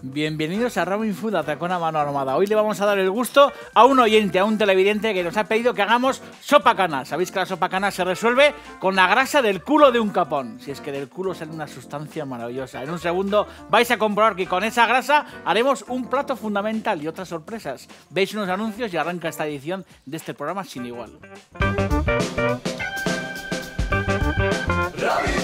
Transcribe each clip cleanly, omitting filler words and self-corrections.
Bienvenidos a Robin Food, Atracón a Mano Armada. Hoy le vamos a dar el gusto a un oyente, a un televidente que nos ha pedido que hagamos sopa cana. Sabéis que la sopa cana se resuelve con la grasa del culo de un capón. Si es que del culo sale una sustancia maravillosa. En un segundo vais a comprobar que con esa grasa haremos un plato fundamental y otras sorpresas. Veis unos anuncios y arranca esta edición de este programa sin igual. Robin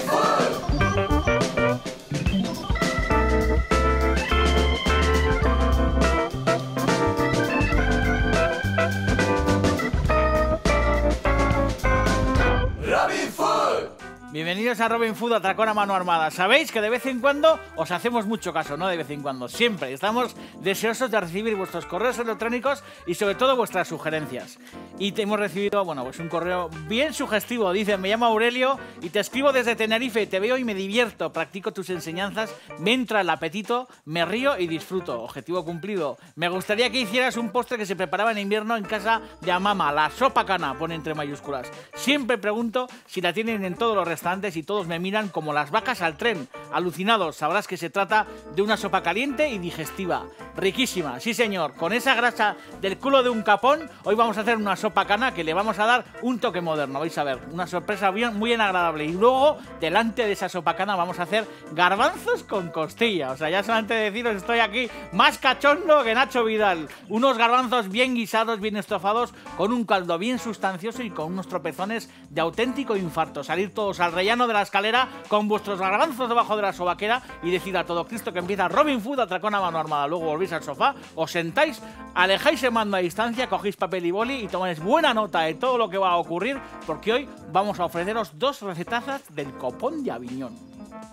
Food. Bienvenidos a Robin Food, Atracón a Mano Armada. Sabéis que de vez en cuando os hacemos mucho caso, no de vez en cuando, siempre. Estamos deseosos de recibir vuestros correos electrónicos y sobre todo vuestras sugerencias. Y te hemos recibido, pues un correo bien sugestivo. Dice, me llamo Aurelio y te escribo desde Tenerife. Te veo y me divierto, practico tus enseñanzas, me entra el apetito, me río y disfruto. Objetivo cumplido. Me gustaría que hicieras un postre que se preparaba en invierno en casa de Amama, la sopa cana, pone entre mayúsculas. Siempre pregunto si la tienen en todos los restaurantes y todos me miran como las vacas al tren. Alucinados, sabrás que se trata de una sopa caliente y digestiva. Riquísima, sí señor. Con esa grasa del culo de un capón, hoy vamos a hacer una sopa cana que le vamos a dar un toque moderno. Vais a ver, una sorpresa muy agradable. Y luego, delante de esa sopa cana, vamos a hacer garbanzos con costilla. O sea, ya solamente deciros, estoy aquí más cachondo que Nacho Vidal. Unos garbanzos bien guisados, bien estofados, con un caldo bien sustancioso y con unos tropezones de auténtico infarto. Salir todos al rellano de la escalera con vuestros garbanzos debajo de la sobaquera y decir a todo Cristo que empieza Robin Food, Atracón a Mano Armada. Luego volvéis al sofá, os sentáis, alejáis el mando a distancia, cogéis papel y boli y tomáis buena nota de todo lo que va a ocurrir, porque hoy vamos a ofreceros dos recetazas del copón de Aviñón.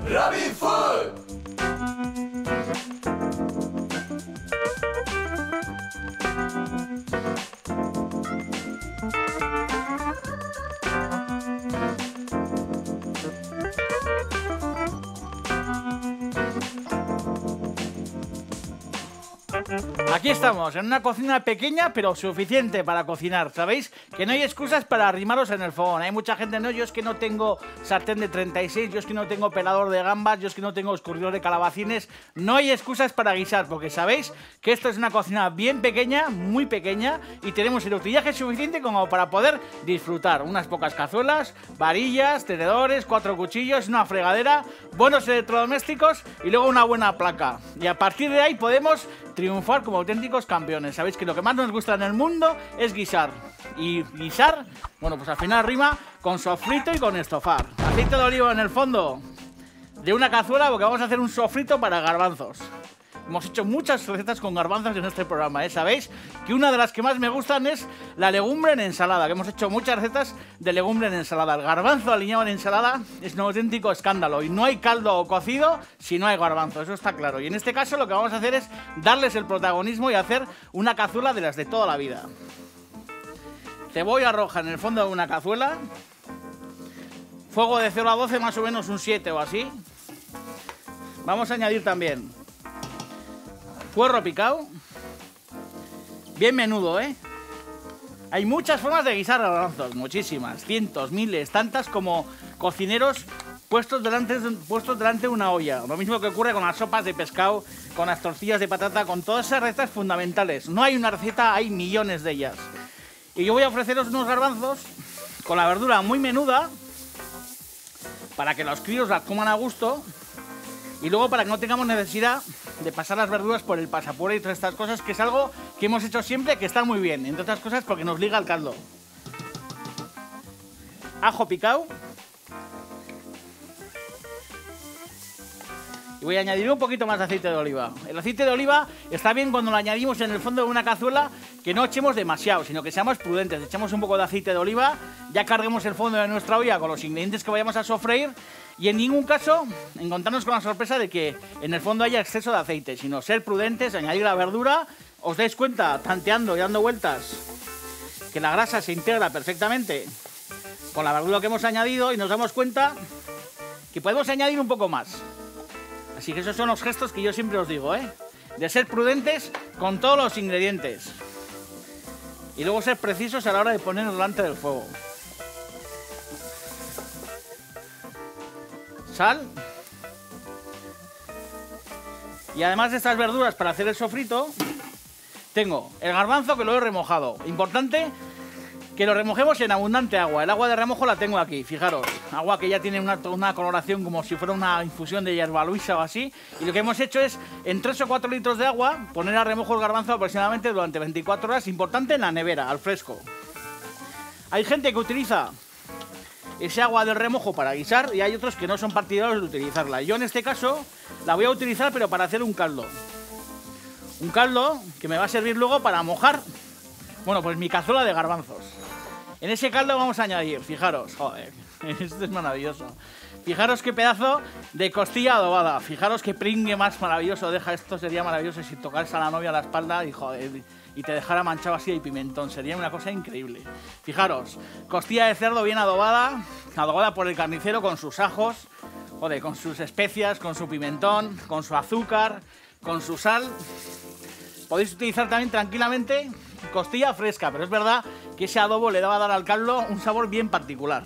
Robin Food. Aquí estamos, en una cocina pequeña pero suficiente para cocinar. Sabéis que no hay excusas para arrimaros en el fogón. Hay mucha gente, no, yo es que no tengo sartén de 36, yo es que no tengo pelador de gambas, yo es que no tengo escurridor de calabacines. No hay excusas para guisar, porque sabéis que esto es una cocina bien pequeña, muy pequeña, y tenemos el utillaje suficiente como para poder disfrutar. Unas pocas cazuelas, varillas, tenedores, 4 cuchillos, una fregadera, buenos electrodomésticos y luego una buena placa. Y a partir de ahí podemos triunfar como auténticos campeones. Sabéis que lo que más nos gusta en el mundo es guisar. Y guisar, pues al final rima con sofrito y con estofar. Aceite de oliva en el fondo de una cazuela porque vamos a hacer un sofrito para garbanzos. Hemos hecho muchas recetas con garbanzos en este programa, ¿eh? Sabéis que una de las que más me gustan es la legumbre en ensalada, que hemos hecho muchas recetas de legumbre en ensalada. El garbanzo aliñado en ensalada es un auténtico escándalo y no hay caldo o cocido si no hay garbanzo, eso está claro. Y en este caso lo que vamos a hacer es darles el protagonismo y hacer una cazuela de las de toda la vida. Cebolla roja en el fondo de una cazuela, fuego de 0 a 12 más o menos un 7 o así. Vamos a añadir también puerro picado, bien menudo, ¿eh? Hay muchas formas de guisar garbanzos, muchísimas, cientos, miles, tantas como cocineros puestos delante de una olla. Lo mismo que ocurre con las sopas de pescado, con las tortillas de patata, con todas esas recetas fundamentales. No hay una receta, hay millones de ellas. Y yo voy a ofreceros unos garbanzos con la verdura muy menuda para que los críos las coman a gusto y luego para que no tengamos necesidad de pasar las verduras por el pasapuré y todas estas cosas, que es algo que hemos hecho siempre, que está muy bien, entre otras cosas porque nos liga el caldo. Ajo picado. Y voy a añadir un poquito más de aceite de oliva. El aceite de oliva está bien cuando lo añadimos en el fondo de una cazuela, que no echemos demasiado, sino que seamos prudentes. Echamos un poco de aceite de oliva, ya carguemos el fondo de nuestra olla con los ingredientes que vayamos a sofreír y en ningún caso encontrarnos con la sorpresa de que en el fondo haya exceso de aceite, sino ser prudentes, añadir la verdura. Os dais cuenta, tanteando y dando vueltas, que la grasa se integra perfectamente con la verdura que hemos añadido y nos damos cuenta que podemos añadir un poco más. Así que esos son los gestos que yo siempre os digo, ¿eh? De ser prudentes con todos los ingredientes. Y luego ser precisos a la hora de ponerlos delante del fuego. Sal. Y además de estas verduras para hacer el sofrito, tengo el garbanzo que lo he remojado. Importante que lo remojemos en abundante agua. El agua de remojo la tengo aquí, fijaros. Agua que ya tiene una coloración como si fuera una infusión de hierba luisa o así. Y lo que hemos hecho es, en 3 o 4 litros de agua, poner a remojo el garbanzo aproximadamente durante 24 horas. Importante en la nevera, al fresco. Hay gente que utiliza ese agua del remojo para guisar y hay otros que no son partidarios de utilizarla. Yo en este caso la voy a utilizar pero para hacer un caldo. Un caldo que me va a servir luego para mojar, bueno, pues mi cazuela de garbanzos. En ese caldo vamos a añadir, fijaros, joder, esto es maravilloso. Fijaros qué pedazo de costilla adobada, fijaros qué pringue más maravilloso deja. Esto sería maravilloso si tocas a la novia a la espalda y joder, y te dejara manchado así de pimentón, sería una cosa increíble. Fijaros, costilla de cerdo bien adobada, adobada por el carnicero con sus ajos, joder, con sus especias, con su pimentón, con su azúcar, con su sal. Podéis utilizar también tranquilamente costilla fresca, pero es verdad que ese adobo le va a dar al caldo un sabor bien particular.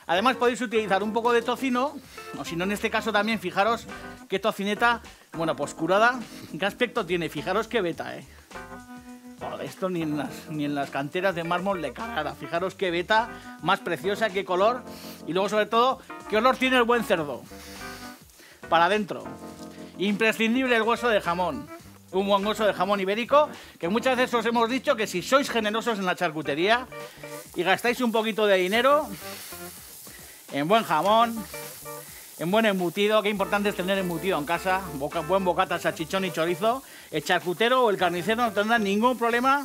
Además podéis utilizar un poco de tocino, o si no en este caso también, fijaros qué tocineta, bueno, pues curada, qué aspecto tiene, fijaros qué veta, Joder, esto ni en las canteras de mármol le cagará. Fijaros qué veta más preciosa, qué color, y luego sobre todo, qué olor tiene el buen cerdo. Para adentro. Imprescindible el hueso de jamón. Un buen hueso de jamón ibérico, que muchas veces os hemos dicho que si sois generosos en la charcutería y gastáis un poquito de dinero en buen jamón, en buen embutido, qué importante es tener embutido en casa, buen bocata, salchichón y chorizo, el charcutero o el carnicero no tendrán ningún problema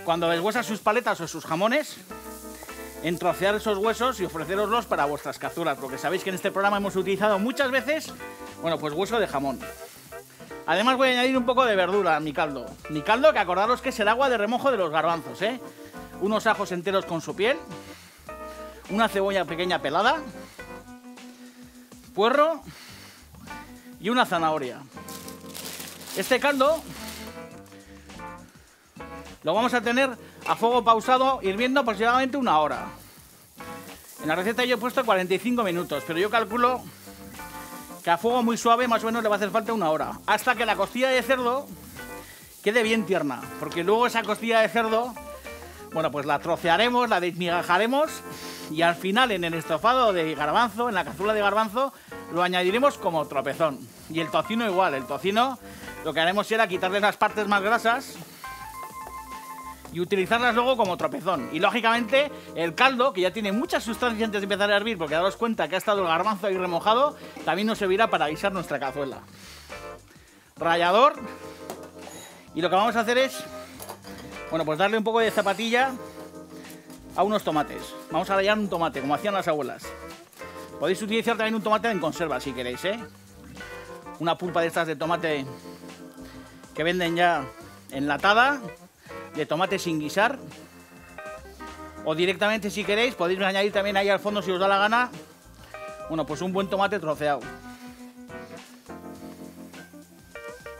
cuando deshuesa sus paletas o sus jamones en trocear esos huesos y ofreceroslos para vuestras cazuelas, porque sabéis que en este programa hemos utilizado muchas veces, bueno, pues hueso de jamón. Además voy a añadir un poco de verdura a mi caldo. Mi caldo, que acordaros que es el agua de remojo de los garbanzos, Unos ajos enteros con su piel, una cebolla pequeña pelada, puerro y una zanahoria. Este caldo lo vamos a tener a fuego pausado hirviendo aproximadamente 1 hora. En la receta yo he puesto 45 minutos, pero yo calculo que a fuego muy suave más o menos le va a hacer falta 1 hora, hasta que la costilla de cerdo quede bien tierna, porque luego esa costilla de cerdo, bueno, pues la trocearemos, la desmigajaremos y al final en el estofado de garbanzo, en la cazuela de garbanzo, lo añadiremos como tropezón. Y el tocino igual, el tocino lo que haremos será quitarle las partes más grasas y utilizarlas luego como tropezón. Y lógicamente el caldo, que ya tiene mucha sustancia antes de empezar a hervir, porque daros cuenta que ha estado el garbanzo ahí remojado, también nos servirá para guisar nuestra cazuela. Rallador. Y lo que vamos a hacer es, bueno, pues darle un poco de zapatilla a unos tomates. Vamos a rallar un tomate, como hacían las abuelas. Podéis utilizar también un tomate en conserva si queréis, Una pulpa de estas de tomate que venden ya enlatada, de tomate sin guisar, o directamente si queréis podéis añadir también ahí al fondo si os da la gana, bueno, pues un buen tomate troceado.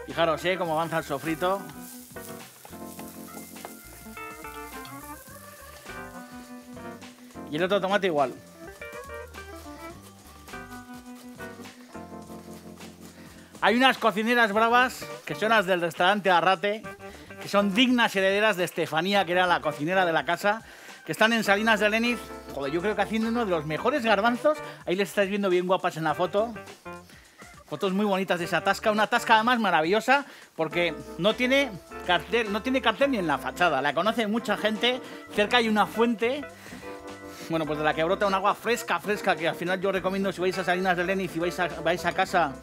Fijaros, cómo avanza el sofrito. Y el otro tomate igual. Hay unas cocineras bravas que son las del restaurante Arrate, que son dignas herederas de Estefanía, que era la cocinera de la casa, que están en Salinas de Leniz. Joder, yo creo que haciendo uno de los mejores garbanzos. Ahí les estáis viendo bien guapas en la foto. Fotos muy bonitas de esa tasca. Una tasca además maravillosa porque no tiene cartel ni en la fachada. La conoce mucha gente. Cerca hay una fuente, bueno, pues de la que brota un agua fresca, que al final yo recomiendo si vais a Salinas de Leniz y vais a casa,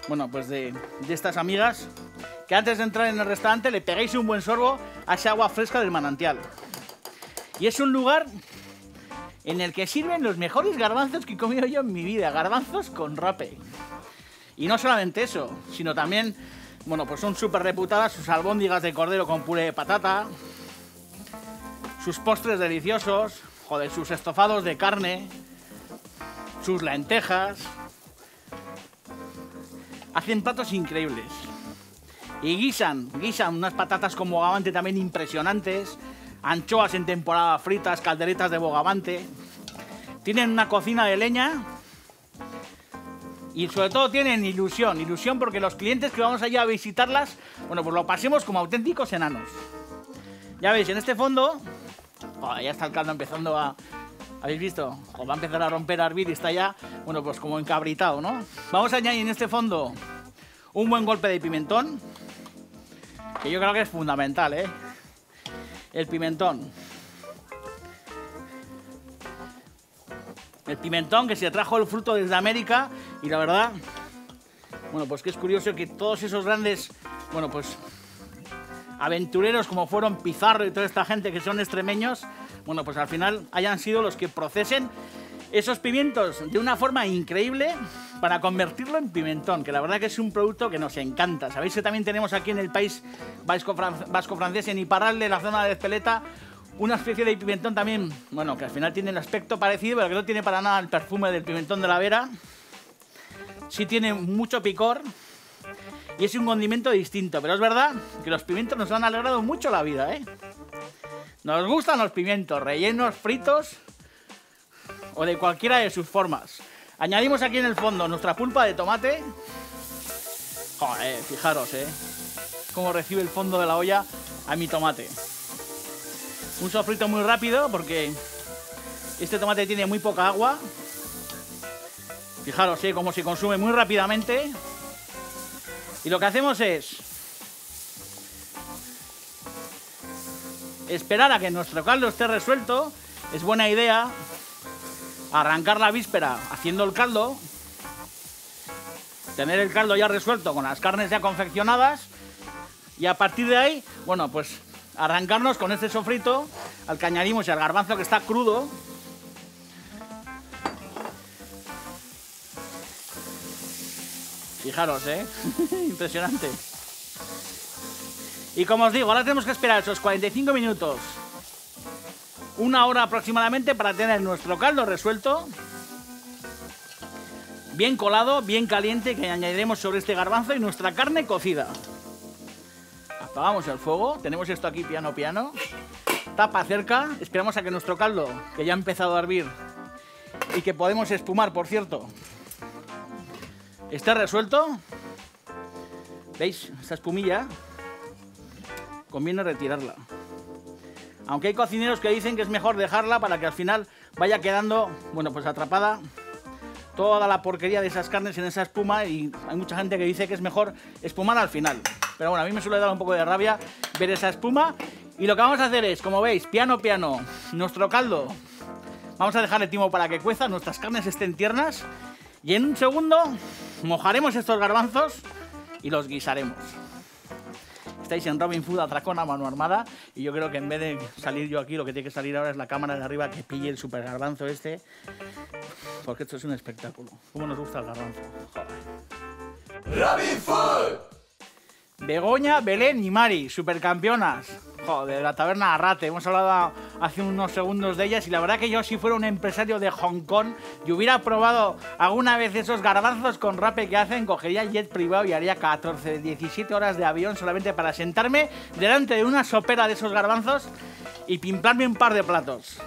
bueno, pues de estas amigas, que antes de entrar en el restaurante le peguéis un buen sorbo a esa agua fresca del manantial. Y es un lugar en el que sirven los mejores garbanzos que he comido yo en mi vida. Garbanzos con rape. Y no solamente eso, sino también, bueno, pues son súper reputadas sus albóndigas de cordero con puré de patata, sus postres deliciosos, joder, sus estofados de carne, sus lentejas. Hacen platos increíbles. Y guisan unas patatas con bogavante también impresionantes, anchoas en temporada fritas, calderetas de bogavante. Tienen una cocina de leña Y sobre todo tienen ilusión, ilusión porque los clientes que vamos allá a visitarlas, bueno, pues lo pasemos como auténticos enanos. Ya veis, en este fondo, ya está el caldo empezando a... ¿Habéis visto? Va a empezar a romper, a hervir y está ya, bueno, pues como encabritado, ¿no? Vamos a añadir en este fondo un buen golpe de pimentón, que yo creo que es fundamental, ¿eh? El pimentón. El pimentón que se trajo el fruto desde América y la verdad, bueno, pues que es curioso que todos esos grandes, bueno, pues aventureros como fueron Pizarro y toda esta gente que son extremeños, bueno, pues al final hayan sido los que procesen esos pimientos de una forma increíble para convertirlo en pimentón, que la verdad que es un producto que nos encanta. Sabéis que también tenemos aquí en el país vasco-francés, en Iparralde, la zona de Ezpeleta, una especie de pimentón también, bueno, que al final tiene el aspecto parecido, pero que no tiene para nada el perfume del pimentón de la Vera. Sí tiene mucho picor y es un condimento distinto, pero es verdad que los pimientos nos han alegrado mucho la vida, ¿eh? Nos gustan los pimientos, rellenos, fritos o de cualquiera de sus formas. Añadimos aquí en el fondo nuestra pulpa de tomate. Joder, fijaros, cómo recibe el fondo de la olla a mi tomate. Un sofrito muy rápido porque este tomate tiene muy poca agua. Fijaros, cómo se consume muy rápidamente. Y lo que hacemos es esperar a que nuestro caldo esté resuelto. Es buena idea arrancar la víspera haciendo el caldo, tener el caldo ya resuelto con las carnes ya confeccionadas y a partir de ahí, bueno, pues arrancarnos con este sofrito al que añadimos el garbanzo que está crudo. Fijaros, impresionante. Y como os digo, ahora tenemos que esperar esos 45 minutos, una hora aproximadamente, para tener nuestro caldo resuelto, bien colado, bien caliente, que añadiremos sobre este garbanzo y nuestra carne cocida. Apagamos el fuego, tenemos esto aquí piano piano, tapa cerca, esperamos a que nuestro caldo, que ya ha empezado a hervir y que podemos espumar, por cierto, esté resuelto. ¿Veis? Esta espumilla conviene retirarla. Aunque hay cocineros que dicen que es mejor dejarla para que al final vaya quedando, bueno, pues atrapada toda la porquería de esas carnes en esa espuma, y hay mucha gente que dice que es mejor espumar al final. Pero bueno, a mí me suele dar un poco de rabia ver esa espuma. Y lo que vamos a hacer es, como veis, piano piano, nuestro caldo. Vamos a dejar el timo para que cueza, nuestras carnes estén tiernas. Y en un segundo mojaremos estos garbanzos y los guisaremos. Estáis en Robin Food Atracón a mano armada y yo creo que en vez de salir yo aquí, lo que tiene que salir ahora es la cámara de arriba que pille el super garbanzo este, porque esto es un espectáculo. ¿Cómo nos gusta el garbanzo? Joder. Robin Food. Begoña, Belén y Mari, supercampeonas. Joder, de la taberna Arrate. Hemos hablado hace unos segundos de ellas y la verdad que yo, si fuera un empresario de Hong Kong y hubiera probado alguna vez esos garbanzos con rape que hacen, cogería el jet privado y haría 14, 17 horas de avión solamente para sentarme delante de una sopera de esos garbanzos y pimplarme un par de platos.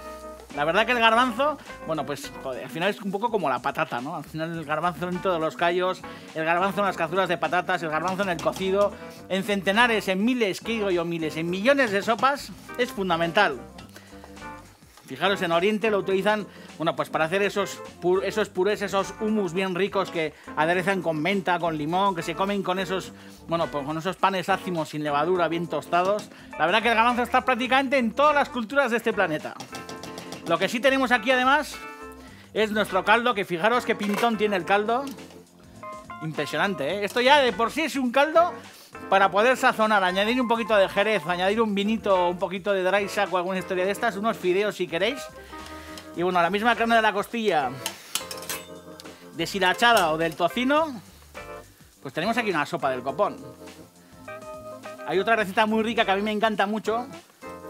La verdad que el garbanzo, bueno, pues joder, al final es un poco como la patata, ¿no? Al final el garbanzo en todos los callos, el garbanzo en las cazuelas de patatas, el garbanzo en el cocido, en centenares, en miles, ¿qué digo yo? Miles, en millones de sopas, es fundamental. Fijaros, en Oriente lo utilizan, bueno, pues para hacer esos purés, esos hummus bien ricos que aderezan con menta, con limón, que se comen con esos, bueno, pues con esos panes ácimos sin levadura, bien tostados. La verdad que el garbanzo está prácticamente en todas las culturas de este planeta. Lo que sí tenemos aquí además es nuestro caldo, que fijaros qué pintón tiene el caldo. Impresionante, ¿eh? Esto ya de por sí es un caldo para poder sazonar, añadir un poquito de jerez, añadir un vinito, un poquito de dry sack o alguna historia de estas, unos fideos si queréis. Y bueno, la misma carne de la costilla deshilachada o del tocino, pues tenemos aquí una sopa del copón. Hay otra receta muy rica que a mí me encanta mucho.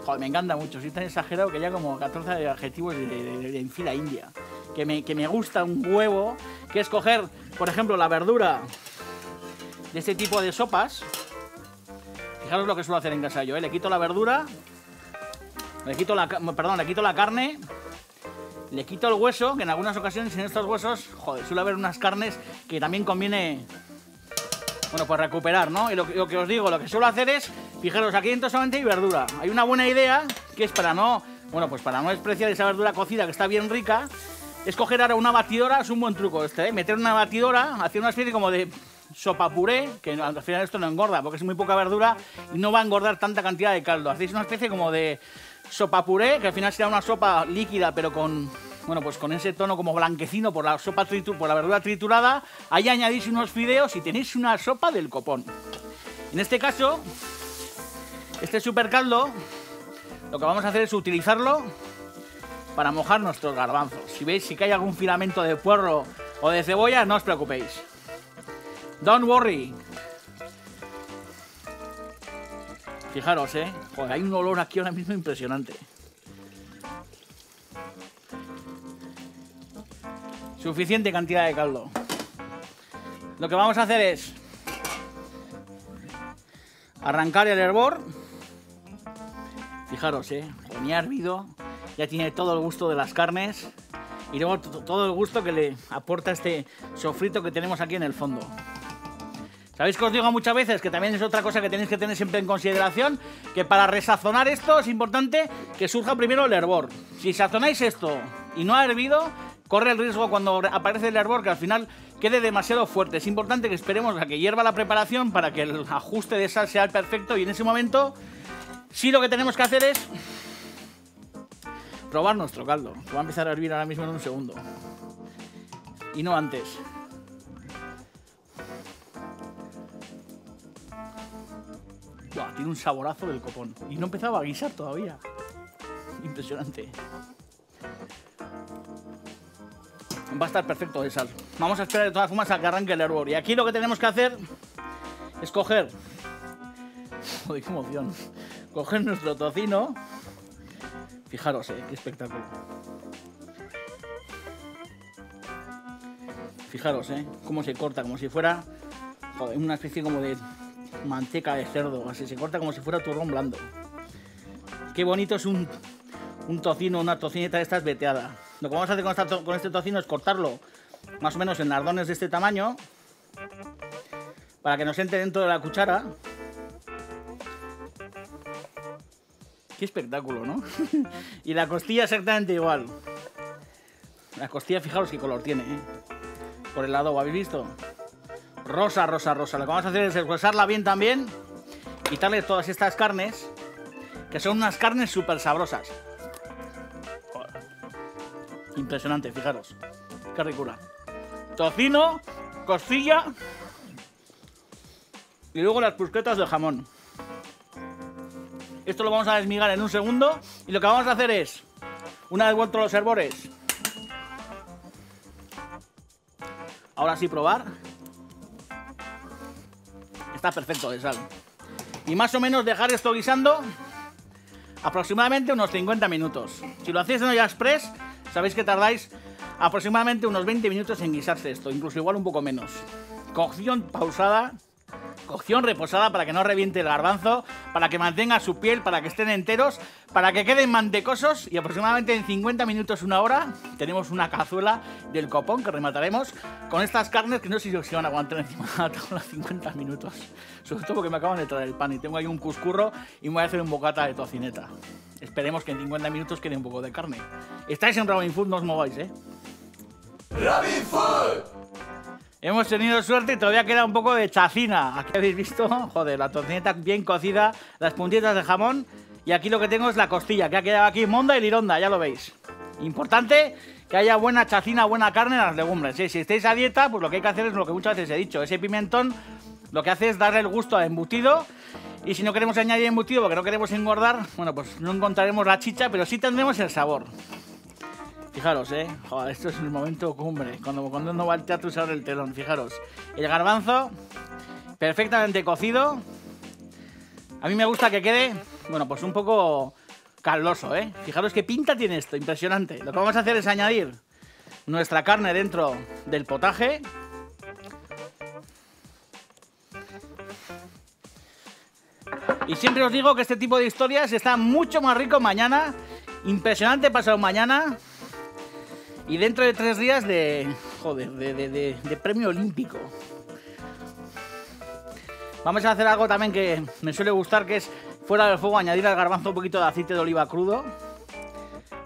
Joder, me encanta mucho, soy tan exagerado que ya como 14 adjetivos de fila india. Que me gusta un huevo, que es coger, por ejemplo, la verdura de este tipo de sopas. Fijaros lo que suelo hacer en casa yo, ¿eh? Le quito la verdura, le quito la carne Le quito el hueso, que en algunas ocasiones en estos huesos, joder, suele haber unas carnes que también conviene, bueno, pues recuperar, ¿no? Y lo que os digo, lo que suelo hacer es, fijaros, aquí dentro solamente hay verdura. Hay una buena idea, que es para no, bueno, pues para no despreciar esa verdura cocida que está bien rica, es coger ahora una batidora, es un buen truco este, ¿eh? Meter una batidora, hacer una especie como de sopa puré, que al final esto no engorda, porque es muy poca verdura y no va a engordar tanta cantidad de caldo. Hacéis una especie como de sopa puré, que al final será una sopa líquida, pero con, bueno, pues con ese tono como blanquecino por la sopa por la verdura triturada. Ahí añadís unos fideos y tenéis una sopa del copón. En este caso, este super caldo, lo que vamos a hacer es utilizarlo para mojar nuestros garbanzos. Si veis, si cae algún filamento de puerro o de cebolla, no os preocupéis. Don't worry. Fijaros, joder, hay un olor aquí ahora mismo impresionante. Suficiente cantidad de caldo. Lo que vamos a hacer es arrancar el hervor. Fijaros, ni ha hervido. Ya tiene todo el gusto de las carnes. Y luego todo el gusto que le aporta este sofrito que tenemos aquí en el fondo. ¿Sabéis que os digo muchas veces? Que también es otra cosa que tenéis que tener siempre en consideración, que para resazonar esto es importante que surja primero el hervor. Si sazonáis esto y no ha hervido, corre el riesgo cuando aparece el hervor que al final quede demasiado fuerte. Es importante que esperemos a que hierva la preparación para que el ajuste de sal sea el perfecto, y en ese momento sí lo que tenemos que hacer es probar nuestro caldo, que va a empezar a hervir ahora mismo en un segundo. Y no antes. Buah, tiene un saborazo del copón. Y no empezaba a guisar todavía. Impresionante. Va a estar perfecto de sal. Vamos a esperar de todas formas a que arranque el hervor. Y aquí lo que tenemos que hacer es coger... Joder, qué emoción. Coger nuestro tocino. Fijaros, qué espectáculo. Fijaros, cómo se corta, como si fuera, joder, una especie como de manteca de cerdo. Así se corta como si fuera turrón blando. Qué bonito es un tocino, una tocineta de estas veteada. Lo que vamos a hacer con este tocino es cortarlo más o menos en lardones de este tamaño, para que nos entre dentro de la cuchara. Qué espectáculo, ¿no? Y la costilla exactamente igual. La costilla, fijaros qué color tiene, por el lado, ¿habéis visto? Rosa, rosa, rosa. Lo que vamos a hacer es deshuesarla bien también, quitarle todas estas carnes, que son unas carnes súper sabrosas. Joder. Impresionante, fijaros. Qué ricura. Tocino, costilla y luego las brusquetas de jamón. Esto lo vamos a desmigar en un segundo, y lo que vamos a hacer es, una vez vueltos los hervores, ahora sí probar. Está perfecto de sal. Y más o menos dejar esto guisando aproximadamente unos 50 minutos. Si lo hacéis en olla express, sabéis que tardáis aproximadamente unos 20 minutos en guisarse esto, incluso igual un poco menos. Cocción pausada, cocción reposada para que no reviente el garbanzo, para que mantenga su piel, para que estén enteros, para que queden mantecosos, y aproximadamente en 50 minutos, una hora, tenemos una cazuela del copón que remataremos con estas carnes que no sé si se van a aguantar encima de la tabla 50 minutos. Sobre todo porque me acaban de traer el pan y tengo ahí un cuscurro y me voy a hacer un bocata de tocineta. Esperemos que en 50 minutos quede un poco de carne. Estáis en Robin Food, no os mováis, Robin Food. Hemos tenido suerte y todavía queda un poco de chacina. Aquí habéis visto, joder, la tocineta bien cocida, las puntitas de jamón, y aquí lo que tengo es la costilla, que ha quedado aquí monda y lironda, ya lo veis. Importante que haya buena chacina, buena carne en las legumbres. Si estáis a dieta, pues lo que hay que hacer es lo que muchas veces he dicho. Ese pimentón lo que hace es darle el gusto al embutido, y si no queremos añadir embutido porque no queremos engordar, bueno, pues no encontraremos la chicha, pero sí tendremos el sabor. Fijaros, joder, esto es el momento cumbre, cuando uno va al teatro y se abre el telón. Fijaros, el garbanzo perfectamente cocido. A mí me gusta que quede, bueno, pues un poco caldoso, Fijaros qué pinta tiene esto, impresionante. Lo que vamos a hacer es añadir nuestra carne dentro del potaje. Y siempre os digo que este tipo de historias está mucho más rico mañana. Impresionante pasado mañana. Y dentro de 3 días de... joder, de premio olímpico. Vamos a hacer algo también que me suele gustar, que es fuera del fuego añadir al garbanzo un poquito de aceite de oliva crudo.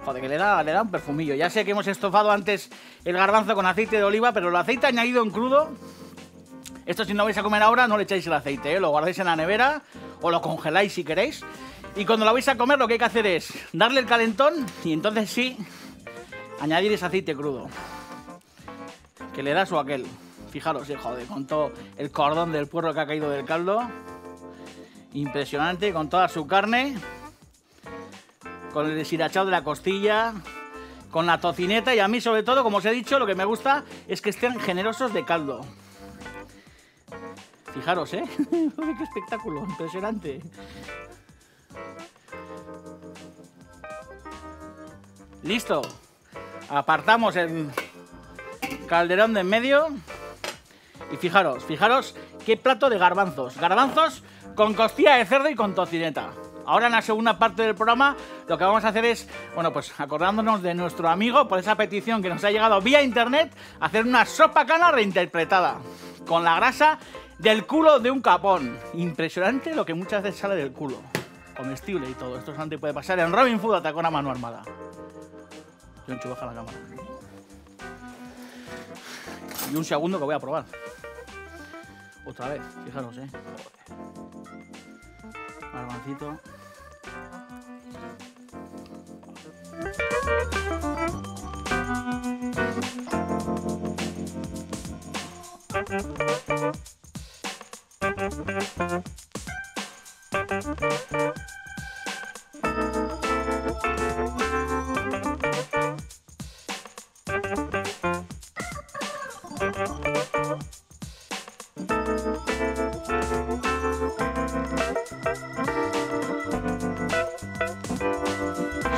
Joder, que le da un perfumillo. Ya sé que hemos estofado antes el garbanzo con aceite de oliva, pero el aceite añadido en crudo... Esto si no vais a comer ahora no le echáis el aceite, ¿eh? Lo guardáis en la nevera o lo congeláis si queréis. Y cuando lo vais a comer lo que hay que hacer es darle el calentón y entonces sí añadir ese aceite crudo. Que le da su aquel. Fijaros, joder, con todo el cordón del puerro que ha caído del caldo. Impresionante, con toda su carne. Con el deshilachado de la costilla. Con la tocineta y a mí sobre todo, como os he dicho, lo que me gusta es que estén generosos de caldo. Fijaros, ¿eh? ¡Qué espectáculo! Impresionante. Listo. Apartamos el calderón de en medio. Y fijaros qué plato de garbanzos. Garbanzos con costilla de cerdo y con tocineta. Ahora en la segunda parte del programa lo que vamos a hacer es, bueno, pues acordándonos de nuestro amigo por esa petición que nos ha llegado vía internet, hacer una sopa cana reinterpretada. Con la grasa del culo de un capón. Impresionante lo que muchas veces sale del culo. Comestible y todo. Esto solamente puede pasar en Robin Food Atacón a mano armada. Jonchu, baja la cámara. Y un segundo que voy a probar. Otra vez, fijaros, Garbancito.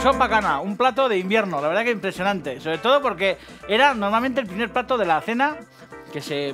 Sopa cana, un plato de invierno, la verdad que impresionante, sobre todo porque era normalmente el primer plato de la cena que se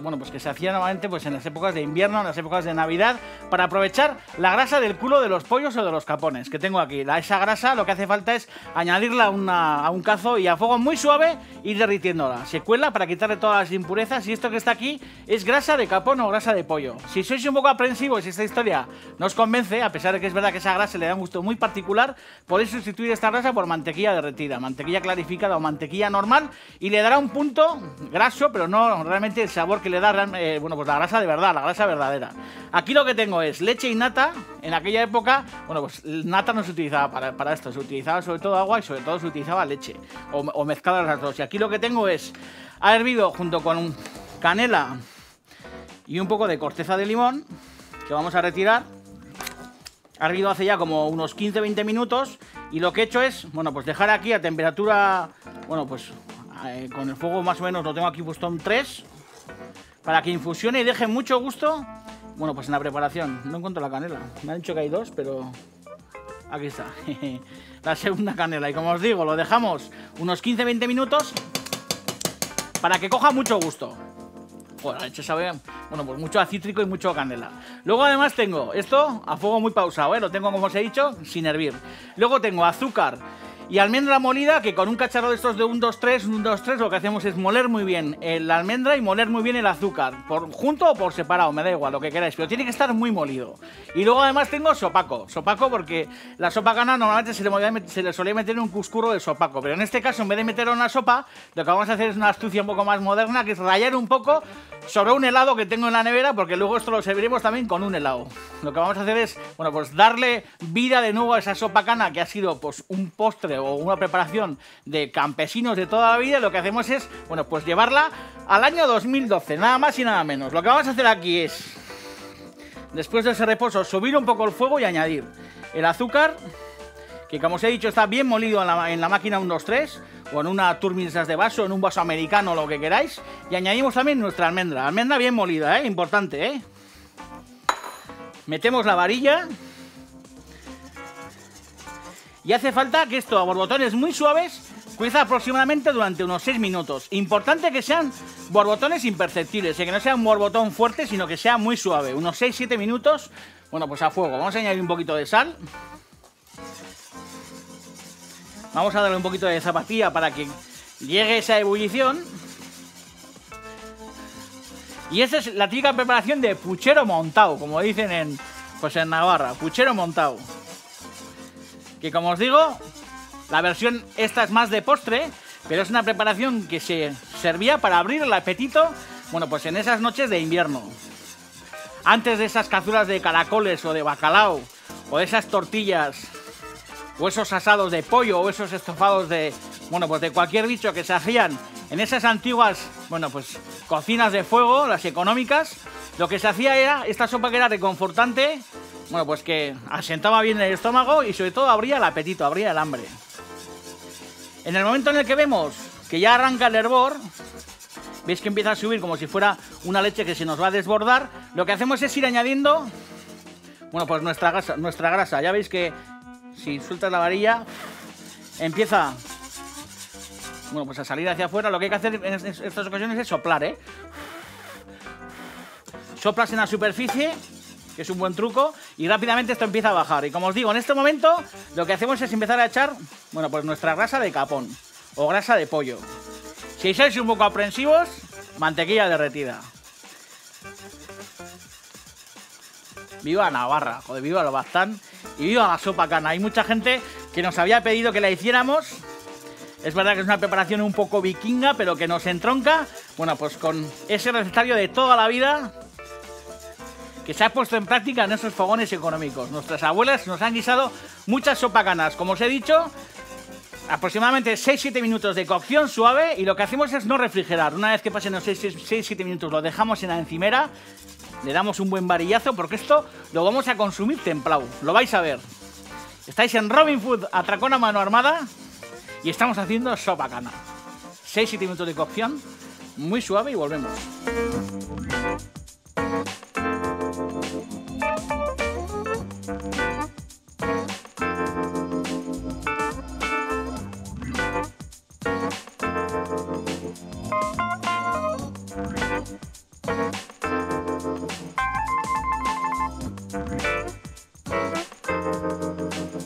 hacía normalmente pues en las épocas de invierno, en las épocas de Navidad, para aprovechar la grasa del culo de los pollos o de los capones que tengo aquí. Esa grasa lo que hace falta es añadirla a un cazo y a fuego muy suave ir derritiéndola. Se cuela para quitarle todas las impurezas y esto que está aquí es grasa de capón o grasa de pollo. Si sois un poco aprensivos y esta historia no os convence, a pesar de que es verdad que esa grasa le da un gusto muy particular, podéis sustituir esta grasa por mantequilla derretida, mantequilla clarificada o mantequilla normal y le dará un punto graso, pero no realmente el sabor que le da pues la grasa de verdad, la grasa verdadera. Aquí lo que tengo es leche y nata. En aquella época, pues nata no se utilizaba para esto, se utilizaba sobre todo agua y sobre todo se utilizaba leche o mezcladas las dos. Y aquí lo que tengo es, ha hervido junto con canela y un poco de corteza de limón que vamos a retirar. Ha hervido hace ya como unos 15-20 minutos y lo que he hecho es, pues dejar aquí a temperatura, con el fuego más o menos lo tengo aquí puesto en 3 para que infusione y deje mucho gusto, pues en la preparación. No encuentro la canela, me han dicho que hay 2, pero aquí está, la segunda canela. Y como os digo, lo dejamos unos 15-20 minutos para que coja mucho gusto. Joder, la leche sabe, pues mucho a cítrico y mucho canela. Luego además tengo esto a fuego muy pausado, lo tengo como os he dicho, sin hervir. Luego tengo azúcar y almendra molida, que con un cacharro de estos de 1, 2, 3, 1, 2, 3, lo que hacemos es moler muy bien la almendra y moler muy bien el azúcar, junto o por separado, me da igual, lo que queráis, pero tiene que estar muy molido. Y luego además tengo sopaco porque la sopa cana normalmente se le solía meter en un cuscurro de sopaco, pero en este caso en vez de meterlo en una sopa, lo que vamos a hacer es una astucia un poco más moderna, que es rallar un poco sobre un helado que tengo en la nevera, porque luego esto lo serviremos también con un helado. Lo que vamos a hacer es, pues darle vida de nuevo a esa sopa cana que ha sido pues un postre o una preparación de campesinos de toda la vida. Lo que hacemos es, pues llevarla al año 2012, nada más y nada menos. Lo que vamos a hacer aquí es, después de ese reposo, subir un poco el fuego y añadir el azúcar, que como os he dicho está bien molido en la máquina 1, 2, 3, o en una turminsas de vaso, en un vaso americano, lo que queráis. Y añadimos también nuestra almendra bien molida, importante, Metemos la varilla. Y hace falta que esto a borbotones muy suaves cueza aproximadamente durante unos 6 minutos. Importante que sean borbotones imperceptibles, que no sea un borbotón fuerte, sino que sea muy suave. Unos 6-7 minutos, pues a fuego. Vamos a añadir un poquito de sal. Vamos a darle un poquito de zapatilla para que llegue esa ebullición. Y esa es la típica preparación de puchero montado, como dicen en Navarra, puchero montado. Que como os digo, la versión esta es más de postre, pero es una preparación que se servía para abrir el apetito, bueno, pues en esas noches de invierno. Antes de esas cazuelas de caracoles o de bacalao, o de esas tortillas, o esos asados de pollo, o esos estofados de, bueno, pues de cualquier bicho que se hacían en esas antiguas, bueno, pues cocinas de fuego, las económicas, lo que se hacía era esta sopa que era reconfortante, bueno, pues que asentaba bien el estómago y sobre todo abría el apetito, abría el hambre. En el momento en el que vemos que ya arranca el hervor, veis que empieza a subir como si fuera una leche que se nos va a desbordar, lo que hacemos es ir añadiendo, bueno, pues nuestra grasa. Ya veis que si sueltas la varilla, empieza, bueno, pues a salir hacia afuera. Lo que hay que hacer en estas ocasiones es soplar, ¿eh? Soplas en la superficie, que es un buen truco, y rápidamente esto empieza a bajar. Y como os digo, en este momento lo que hacemos es empezar a echar, bueno, pues nuestra grasa de capón o grasa de pollo. Si sois un poco aprensivos, mantequilla derretida. Viva Navarra, joder, viva el Baztán y viva la sopa cana. Hay mucha gente que nos había pedido que la hiciéramos. Es verdad que es una preparación un poco vikinga, pero que nos entronca, bueno, pues con ese recetario de toda la vida que se ha puesto en práctica en esos fogones económicos. Nuestras abuelas nos han guisado muchas sopacanas, como os he dicho, aproximadamente 6-7 minutos de cocción suave, y lo que hacemos es no refrigerar. Una vez que pasen los 6-7 minutos lo dejamos en la encimera, le damos un buen varillazo, porque esto lo vamos a consumir templado, lo vais a ver. Estáis en Robin Food, atracón a mano armada, y estamos haciendo sopa cana. 6-7 minutos de cocción, muy suave, y volvemos.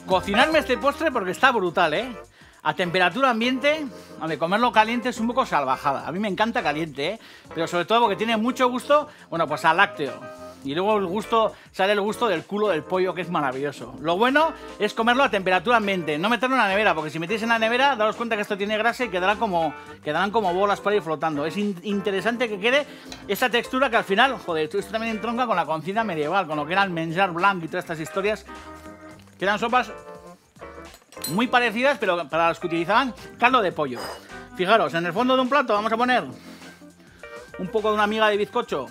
Cocinarme este postre porque está brutal, ¿eh? A temperatura ambiente, de comerlo caliente es un poco salvajada. A mí me encanta caliente, ¿eh? Pero sobre todo porque tiene mucho gusto, bueno, pues a lácteo. Y luego sale el gusto del culo del pollo, que es maravilloso. Lo bueno es comerlo a temperatura ambiente, no meterlo en la nevera, porque si metéis en la nevera, daros cuenta que esto tiene grasa y quedarán como bolas por ahí flotando. Es interesante que quede esa textura que al final, joder, esto también entronca con la cocina medieval, con lo que era el menjar blanc y todas estas historias, que eran sopas muy parecidas, pero para las que utilizaban caldo de pollo. Fijaros, en el fondo de un plato vamos a poner un poco de una miga de bizcocho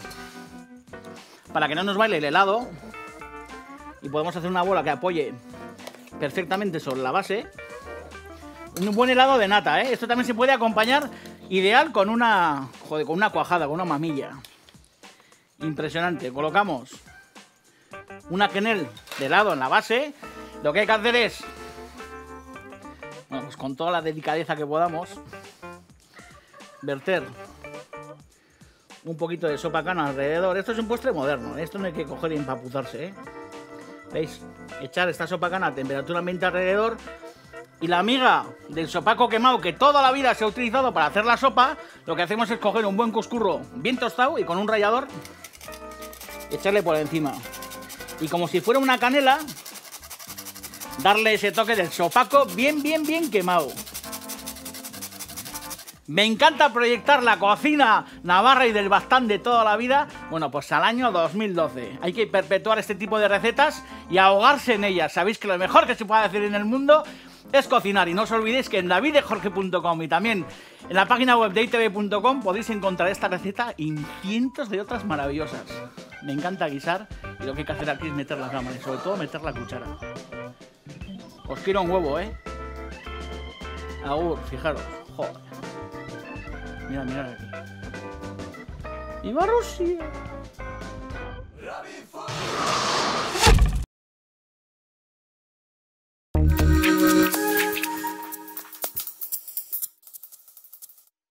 para que no nos baile el helado, y podemos hacer una bola que apoye perfectamente sobre la base. Un buen helado de nata, ¿eh? Esto también se puede acompañar ideal con una cuajada, con una mamilla. Impresionante. Colocamos una quenel de helado en la base. Lo que hay que hacer es, bueno, pues con toda la delicadeza que podamos, verter un poquito de sopa cana alrededor. Esto es un postre moderno, esto no hay que coger y empapuzarse, ¿eh? ¿Veis? Echar esta sopa cana a temperatura ambiente alrededor, y la miga del sopaco quemado que toda la vida se ha utilizado para hacer la sopa, lo que hacemos es coger un buen cuscurro bien tostado y con un rallador echarle por encima. Y como si fuera una canela, darle ese toque del sopaco bien quemado. Me encanta proyectar la cocina navarra y del Baztán de toda la vida, bueno, pues al año 2012. Hay que perpetuar este tipo de recetas y ahogarse en ellas. Sabéis que lo mejor que se puede hacer en el mundo es cocinar, y no os olvidéis que en davidejorge.com y también en la página web de itv.com podéis encontrar esta receta y cientos de otras maravillosas. Me encanta guisar, y lo que hay que hacer aquí es meter la cámara y sobre todo meter la cuchara. Os quiero un huevo, ¿eh? Agur, fijaros, joder. Mira aquí. ¡Viva Rusia!